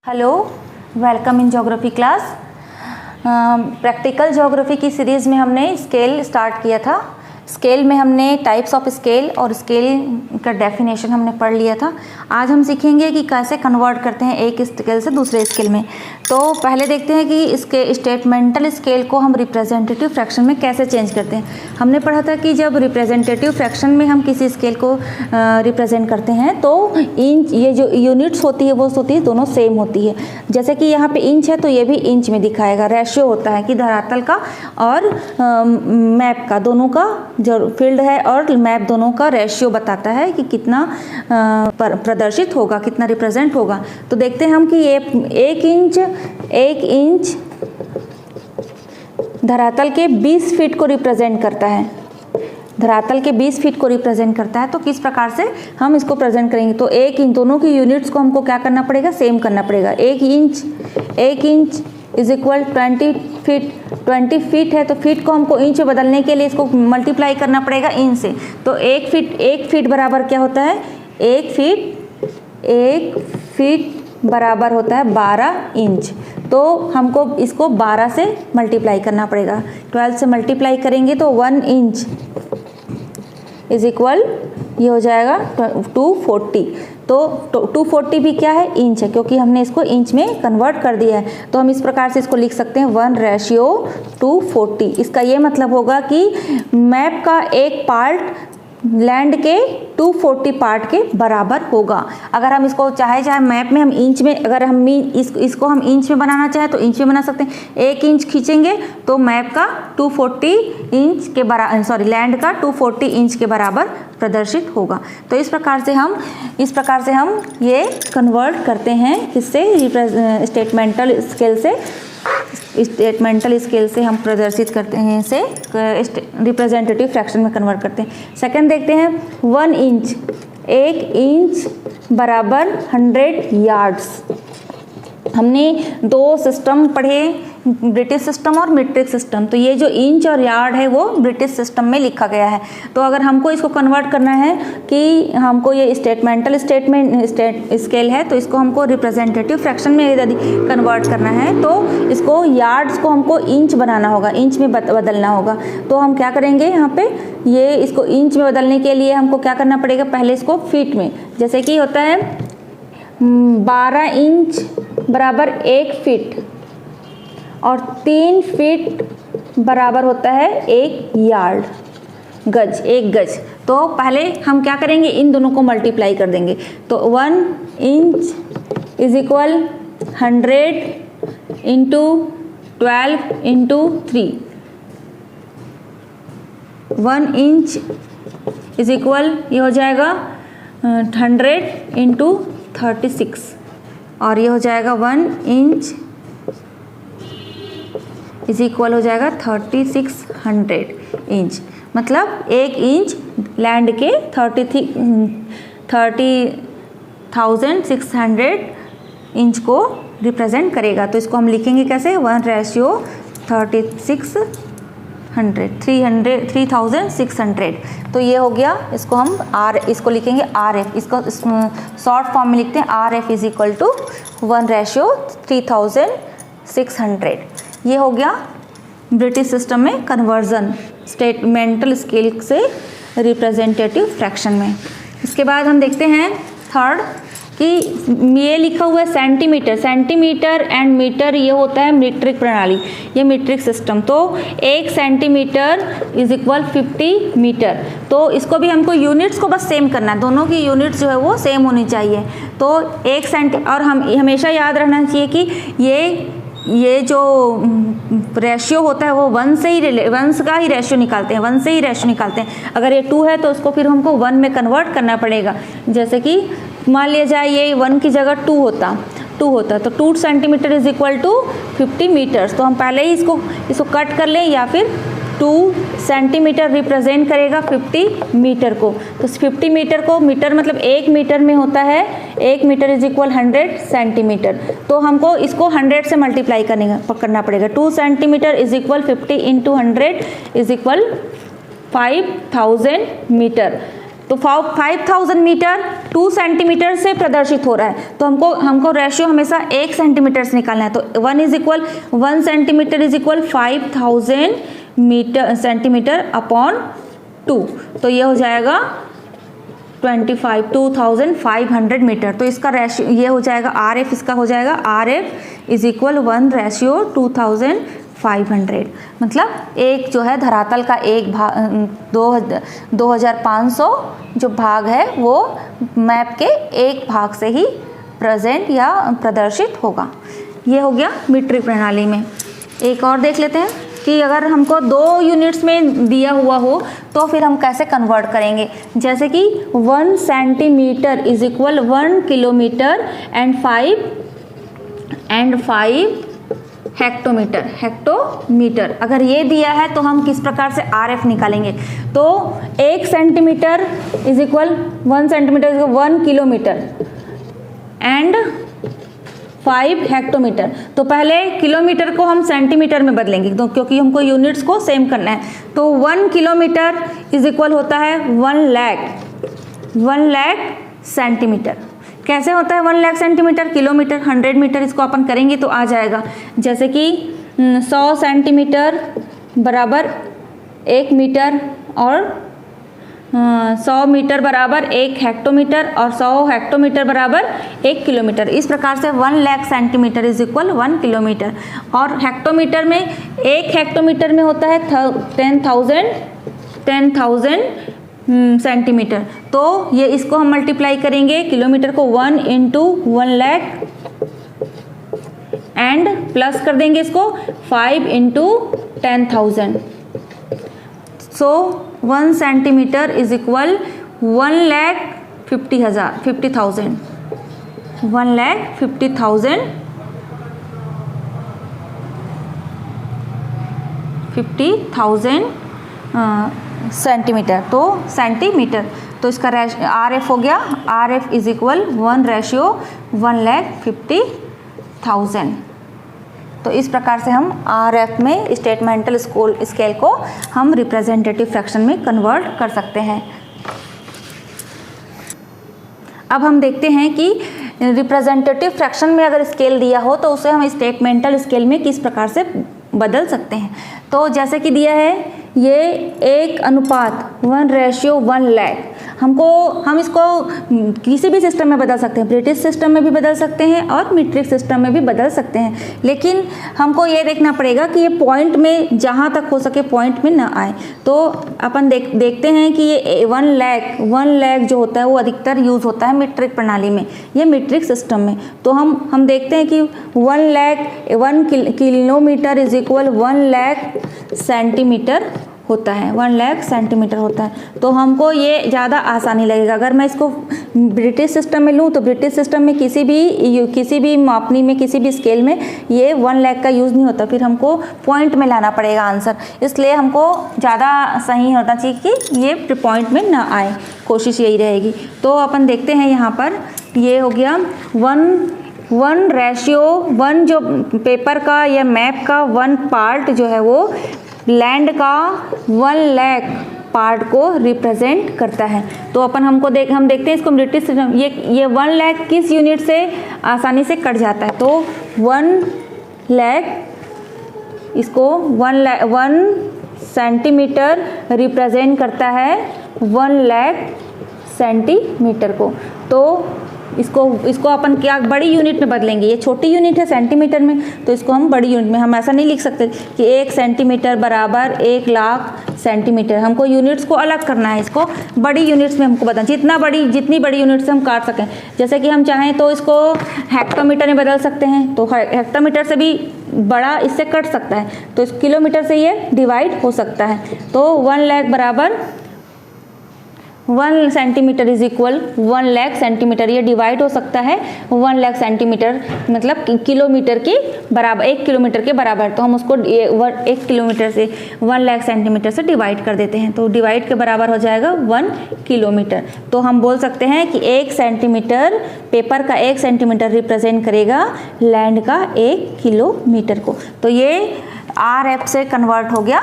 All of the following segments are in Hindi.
Hello, welcome in geography class. Practical geography की सीरीज़ में हमने स्केल स्टार्ट किया था। स्केल में हमने टाइप्स ऑफ स्केल और स्केल का डेफिनेशन हमने पढ़ लिया था। आज हम सीखेंगे कि कैसे कन्वर्ट करते हैं एक स्केल से दूसरे स्केल में। तो पहले देखते हैं कि इसके स्टेटमेंटल स्केल को हम रिप्रेजेंटेटिव फ्रैक्शन में कैसे चेंज करते हैं। हमने पढ़ा था कि जब रिप्रेजेंटेटिव फ्रैक्शन में हम किसी स्केल को रिप्रेजेंट करते हैं तो इंच, ये जो यूनिट्स होती है वो होती है दोनों सेम होती है। जैसे कि यहाँ पे इंच है तो ये भी इंच में दिखाएगा। रेशियो होता है कि धरातल का और मैप का, दोनों का जो फील्ड है और मैप दोनों का रेशियो बताता है कि कितना प्रदर्शित होगा, कितना रिप्रेजेंट होगा। तो देखते हैं हम कि ये एक इंच धरातल के 20 फीट को रिप्रेजेंट करता है। धरातल के 20 फीट को रिप्रेजेंट करता है। तो किस प्रकार से हम इसको प्रेजेंट करेंगे, तो एक इंच, दोनों की यूनिट्स को हमको क्या करना पड़ेगा, सेम करना पड़ेगा। एक inch is equal 20 feet. 20 feet है तो फीट को हमको इंच में बदलने के लिए इसको मल्टीप्लाई करना पड़ेगा इंच से। तो एक फीट बराबर क्या होता है, एक फीट बराबर होता है 12 इंच। तो हमको इसको 12 से मल्टीप्लाई करना पड़ेगा। 12 से मल्टीप्लाई करेंगे तो 1 इंच इज इक्वल, ये हो जाएगा 240। तो 240 भी क्या है, इंच है, क्योंकि हमने इसको इंच में कन्वर्ट कर दिया है। तो हम इस प्रकार से इसको लिख सकते हैं 1:240। इसका ये मतलब होगा कि मैप का एक पार्ट लैंड के 240 पार्ट के बराबर होगा। अगर हम इसको चाहे मैप में हम इंच में, अगर हम इसको हम इंच में बनाना चाहे तो इंच में बना सकते हैं। 1 इंच खींचेंगे तो मैप का 240 इंच के बराबर, लैंड का 240 इंच के बराबर प्रदर्शित होगा। तो इस प्रकार से हम ये कन्वर्ट करते हैं, किससे, स्टेटमेंटल स्केल से हम प्रदर्शित करते हैं, इसे रिप्रेजेंटेटिव फ्रैक्शन में कन्वर्ट करते हैं। सेकंड देखते हैं 1 इंच। 1 इंच बराबर 100 यार्ड्स। हमने 2 सिस्टम पढ़े, ब्रिटिश सिस्टम और मीट्रिक सिस्टम। तो ये जो इंच और यार्ड है वो ब्रिटिश सिस्टम में लिखा गया है। तो अगर हमको इसको कन्वर्ट करना है कि हमको ये स्टेटमेंट स्केल है तो इसको हमको रिप्रेजेंटेटिव फ्रैक्शन में यदि कन्वर्ट करना है तो इसको यार्ड्स को हमको इंच बनाना होगा, इंच में बदलना होगा। तो हम क्या करेंगे, यहाँ पे ये इसको इंच में बदलने के लिए हमको क्या करना पड़ेगा, पहले इसको फीट में, जैसे कि होता है 12 इंच बराबर 1 फीट और 3 फीट बराबर होता है 1 यार्ड, गज, 1 गज। तो पहले हम क्या करेंगे, इन दोनों को मल्टीप्लाई कर देंगे। तो 1 inch is equal 100 into 12 into 3। 1 inch is equal, ये हो जाएगा 100 इंटू 36 और ये हो जाएगा 1 इंच इज इक्वल हो जाएगा 3600 इंच। मतलब 1 इंच लैंड के 30,600 इंच को रिप्रेजेंट करेगा। तो इसको हम लिखेंगे कैसे, 1:3600। तो ये हो गया। इसको हम इसको लिखेंगे RF, इसको शॉर्ट फॉर्म में लिखते हैं RF इज इक्वल टू 1:3600। ये हो गया ब्रिटिश सिस्टम में कन्वर्जन स्टेटमेंटल स्केल से रिप्रेजेंटेटिव फ्रैक्शन में। इसके बाद हम देखते हैं थर्ड कि ये लिखा हुआ है सेंटीमीटर एंड मीटर, ये होता है मीट्रिक प्रणाली, ये मीट्रिक सिस्टम। तो 1 सेंटीमीटर इज इक्वल 50 मीटर। तो इसको भी हमको यूनिट्स को बस सेम करना है, दोनों की यूनिट्स जो है वो सेम होनी चाहिए। तो 1 सेंटी, और हम हमेशा याद रखना चाहिए कि ये जो रेशियो होता है वो 1 का ही रेशियो निकालते हैं, 1 से ही रेशियो निकालते हैं। अगर ये 2 है तो उसको फिर हमको 1 में कन्वर्ट करना पड़ेगा। जैसे कि मान लिया जाए ये 1 की जगह 2 होता तो 2 centimetre is equal to 50 metres. तो हम पहले ही इसको कट कर लें, या फिर 2 सेंटीमीटर रिप्रेजेंट करेगा 50 मीटर को। तो 50 मीटर को, मीटर मतलब 1 मीटर में होता है, 1 मीटर इज इक्वल 100 सेंटीमीटर। तो हमको इसको 100 से मल्टीप्लाई करना पड़ेगा। 2 centimetre is equal 50 into 100 is equal 5000 metre. तो 5000 मीटर 2 सेंटीमीटर से प्रदर्शित हो रहा है, तो हमको रेशियो हमेशा 1 सेंटीमीटर से निकालना है। तो 1 centimetre is equal 5000 centimetre upon 2, तो ये हो जाएगा 2500 मीटर। तो इसका रेशियो ये हो जाएगा RF, इसका हो जाएगा RF इज इक्वल 1:2500, मतलब एक जो है धरातल का एक भाग 2500 जो भाग है वो मैप के एक भाग से ही प्रेजेंट या प्रदर्शित होगा। ये हो गया मीट्रिक प्रणाली में। एक और देख लेते हैं कि अगर हमको 2 यूनिट्स में दिया हुआ हो तो फिर हम कैसे कन्वर्ट करेंगे। जैसे कि 1 centimetre is equal 1 kilometre and 5 hectometre अगर ये दिया है तो हम किस प्रकार से RF निकालेंगे। तो 1 centimetre is equal 1 centimetre 1 kilometre and 5 hectometre. तो पहले किलोमीटर को हम सेंटीमीटर में बदलेंगे तो क्योंकि हमको यूनिट्स को सेम करना है। तो 1 किलोमीटर इज इक्वल होता है 1 लाख सेंटीमीटर। कैसे होता है 1 लाख सेंटीमीटर? किलोमीटर 100 मीटर इसको अपन करेंगे तो आ जाएगा। जैसे कि 100 सेंटीमीटर बराबर 1 मीटर और 100 मीटर बराबर 1 हेक्टोमीटर और 100 हेक्टोमीटर बराबर 1 किलोमीटर। इस प्रकार से 1 lakh centimetre is equal 1 kilometre. और हेक्टोमीटर में 1 हेक्टोमीटर में होता है 10,000 सेंटीमीटर। तो ये इसको हम मल्टीप्लाई करेंगे किलोमीटर को 1 × 1 लाख एंड प्लस कर देंगे इसको 5 × 10,000। सो 1 सेंटीमीटर इज इक्वल 1,50,000 50,000 सेंटीमीटर। तो सेंटीमीटर, तो इसका RF हो गया, RF इज इक्वल 1:1,50,000। तो इस प्रकार से हम RF में स्टेटमेंटल स्केल को हम रिप्रेजेंटेटिव फ्रैक्शन में कन्वर्ट कर सकते हैं। अब हम देखते हैं कि रिप्रेजेंटेटिव फ्रैक्शन में अगर स्केल दिया हो तो उसे हम स्टेटमेंटल स्केल में किस प्रकार से बदल सकते हैं। तो जैसे कि दिया है ये 1:1 लाख, हम इसको किसी भी सिस्टम में बदल सकते हैं, ब्रिटिश सिस्टम में भी बदल सकते हैं और मीट्रिक सिस्टम में भी बदल सकते हैं। लेकिन हमको ये देखना पड़ेगा कि ये पॉइंट में जहाँ तक हो सके पॉइंट में ना आए। तो अपन देखते हैं कि ये 1 लाख जो होता है वो अधिकतर यूज़ होता है मीट्रिक प्रणाली में, ये मीट्रिक सिस्टम में। तो हम देखते हैं कि 1 kilometre is equal 1 lakh centimetre होता है, 1 लाख सेंटीमीटर होता है। तो हमको ये ज़्यादा आसानी लगेगा। अगर मैं इसको ब्रिटिश सिस्टम में लूँ तो ब्रिटिश सिस्टम में किसी भी मापनी में किसी भी स्केल में ये 1 लाख का यूज़ नहीं होता, फिर हमको पॉइंट में लाना पड़ेगा आंसर। इसलिए हमको ज़्यादा सही होना चाहिए कि ये पॉइंट में ना आए, कोशिश यही रहेगी। तो अपन देखते हैं यहाँ पर ये हो गया 1:1 जो पेपर का या मैप का 1 पार्ट जो है वो लैंड का 1 लाख पार्ट को रिप्रेजेंट करता है। तो हम देखते हैं इसको ब्रिटिश सिस्टम, ये 1 लाख किस यूनिट से आसानी से कट जाता है। तो 1 लाख इसको 1 सेंटीमीटर रिप्रेजेंट करता है 1 लाख सेंटीमीटर को। तो इसको अपन क्या बड़ी यूनिट में बदलेंगे। ये छोटी यूनिट है सेंटीमीटर में, तो इसको हम बड़ी यूनिट में, हम ऐसा नहीं लिख सकते कि 1 सेंटीमीटर बराबर 1 लाख सेंटीमीटर। हमको यूनिट्स को अलग करना है, इसको बड़ी यूनिट्स में हमको बताना, जितनी बड़ी यूनिट से हम काट सकें। जैसे कि हम चाहें तो इसको हेक्टोमीटर में बदल सकते हैं, तो हेक्टोमीटर से भी बड़ा इससे कट सकता है, तो इस किलोमीटर से ये डिवाइड हो सकता है। तो 1 लाख बराबर 1 centimetre is equal 1 lakh centimetre, ये डिवाइड हो सकता है 1 लाख सेंटीमीटर मतलब किलोमीटर के बराबर, 1 किलोमीटर के बराबर। तो हम उसको 1 किलोमीटर से 1 लाख सेंटीमीटर से डिवाइड कर देते हैं, तो डिवाइड के बराबर हो जाएगा 1 किलोमीटर। तो हम बोल सकते हैं कि 1 सेंटीमीटर, पेपर का 1 सेंटीमीटर रिप्रेजेंट करेगा लैंड का 1 किलोमीटर को। तो ये RF से कन्वर्ट हो गया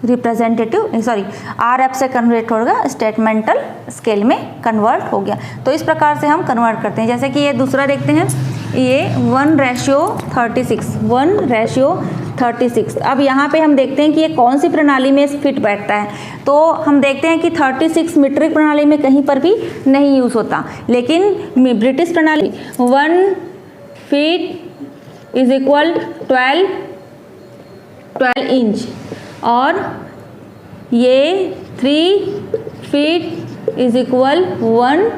RF से कन्वर्ट होगा, स्टेटमेंटल स्केल में कन्वर्ट हो गया। तो इस प्रकार से हम कन्वर्ट करते हैं। जैसे कि ये दूसरा देखते हैं, ये 1:36। अब यहाँ पे हम देखते हैं कि ये कौन सी प्रणाली में फिट बैठता है। तो हम देखते हैं कि 36 मीट्रिक प्रणाली में कहीं पर भी नहीं यूज़ होता, लेकिन ब्रिटिश प्रणाली 1 फीट इज इक्वल 12 इंच और ये 3 फीट इज इक्वल 1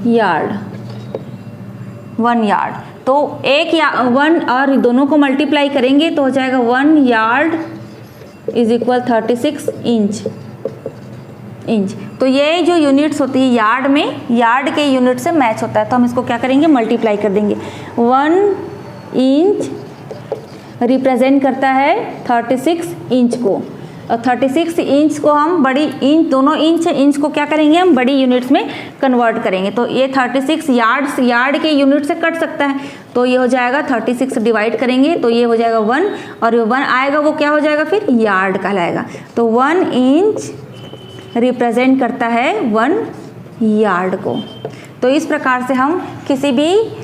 यार्ड। तो 1 और दोनों को मल्टीप्लाई करेंगे तो हो जाएगा 1 यार्ड इज इक्वल 36 इंच। तो ये जो यूनिट्स होती है यार्ड में, यार्ड के यूनिट से मैच होता है, तो हम इसको क्या करेंगे, मल्टीप्लाई कर देंगे। 1 इंच रिप्रेजेंट करता है 36 इंच को, और 36 इंच को हम बड़ी इंच, दोनों इंच को क्या करेंगे, हम बड़ी यूनिट्स में कन्वर्ट करेंगे। तो ये 36 यार्ड के यूनिट से कट सकता है, तो ये हो जाएगा 36 डिवाइड करेंगे तो ये हो जाएगा 1, और 1 आएगा वो क्या हो जाएगा, फिर यार्ड कहलाएगा। तो 1 इंच रिप्रेजेंट करता है 1 यार्ड को। तो इस प्रकार से हम किसी भी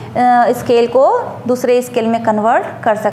स्केल को दूसरे स्केल में कन्वर्ट कर सकते हैं।